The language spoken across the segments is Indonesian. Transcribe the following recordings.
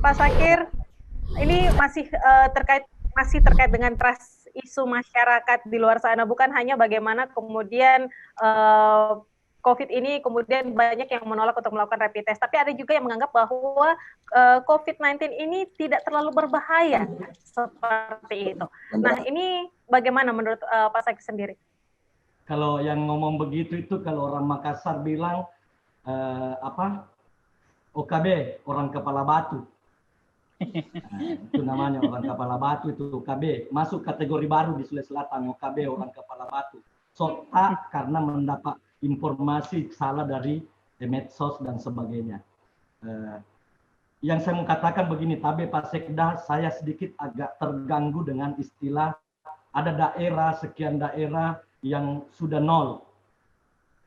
Pak Sakir, ini masih terkait dengan trust isu masyarakat di luar sana, bukan hanya bagaimana kemudian COVID ini kemudian banyak yang menolak untuk melakukan rapid test, tapi ada juga yang menganggap bahwa COVID-19 ini tidak terlalu berbahaya seperti itu. Nah, ini bagaimana menurut Pak Sakir sendiri? Kalau yang ngomong begitu itu kalau orang Makassar bilang OKB, orang kepala batu. Nah, itu namanya orang kepala batu, itu OKB. Masuk kategori baru di Sulawesi Selatan, OKB, orang kepala batu. Sota karena mendapat informasi salah dari medsos dan sebagainya. Yang saya mau katakan begini, Tabe Pak Sekda, saya sedikit agak terganggu dengan istilah ada daerah, sekian daerah yang sudah nol.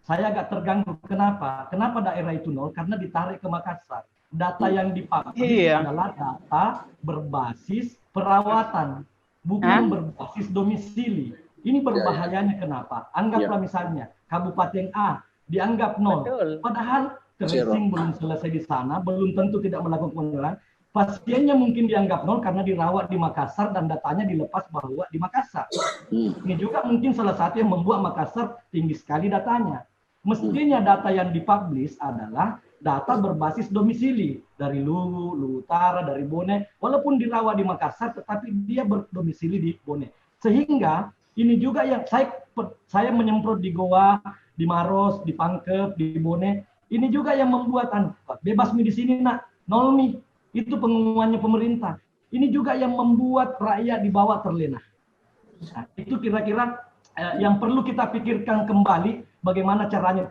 Saya agak terganggu. Kenapa? Kenapa daerah itu nol? Karena ditarik ke Makassar. Data yang dipublish adalah data berbasis perawatan, bukan berbasis domisili. Ini berbahayanya kenapa? Anggaplah misalnya Kabupaten A dianggap nol. Padahal tracing belum selesai di sana, belum tentu tidak melakukan penularan. Pasiennya mungkin dianggap nol karena dirawat di Makassar dan datanya dilepas bahwa di Makassar. Ini juga mungkin salah satu yang membuat Makassar tinggi sekali datanya. Mestinya data yang dipublish adalah data berbasis domisili dari Luwu Utara, dari Bone, walaupun dirawat di Makassar, tetapi dia berdomisili di Bone. Sehingga ini juga yang saya menyemprot di Goa, di Maros, di Pangkep, di Bone. Ini juga yang membuat bebas mi di sini nak, nol mi. Itu pengumumannya pemerintah. Ini juga yang membuat rakyat di bawah terlena. Nah, itu kira-kira yang perlu kita pikirkan kembali bagaimana caranya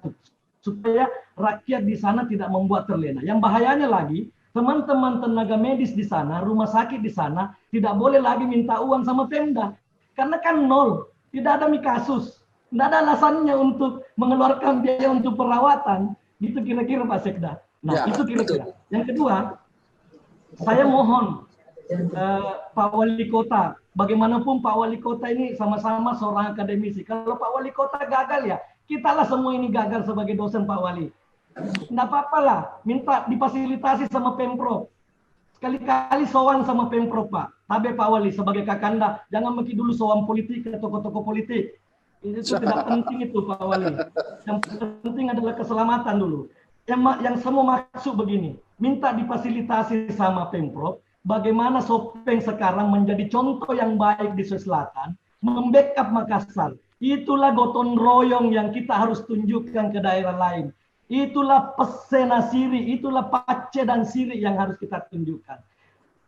supaya rakyat di sana tidak membuat terlena. Yang bahayanya lagi, teman-teman tenaga medis di sana, rumah sakit di sana tidak boleh lagi minta uang sama Pemda. Karena kan nol, tidak ada kasus. Tidak ada alasannya untuk mengeluarkan biaya untuk perawatan. Itu kira-kira Pak Sekda. Nah, itu kira-kira. Yang kedua, saya mohon Pak Wali Kota, bagaimanapun Pak Wali Kota ini sama-sama seorang akademisi. Kalau Pak Wali Kota gagal ya, kitalah semua ini gagal sebagai dosen Pak Wali. Nggak apa-apa lah, minta difasilitasi sama Pemprov. Sekali-kali sowan sama Pemprov Pak. Tabe Pak Wali sebagai kakanda, jangan mungkin dulu sowan politik ke tokoh-tokoh politik. Itu tidak penting itu Pak Wali. Yang penting adalah keselamatan dulu. Yang semua maksud begini, minta difasilitasi sama Pemprov, bagaimana Sopeng sekarang menjadi contoh yang baik di Sulawesi Selatan, membackup Makassar. Itulah gotong royong yang kita harus tunjukkan ke daerah lain. Itulah pesena Siri, itulah Pace dan Siri yang harus kita tunjukkan.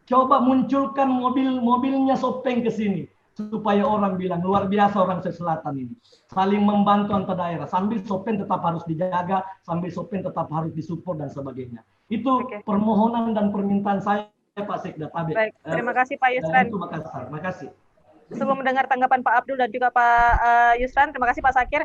Coba munculkan mobilnya Sopeng ke sini, supaya orang bilang luar biasa orang Sulawesi Selatan ini. Saling membantu antar daerah, sambil Sopeng tetap harus dijaga, sambil Sopeng tetap harus disupport dan sebagainya. Itu permohonan dan permintaan saya Pak Sekda Tabe. Baik, terima kasih Pak Yusran. Terima kasih. Sebelum mendengar tanggapan Pak Abdul dan juga Pak Yusran, terima kasih Pak Sakir.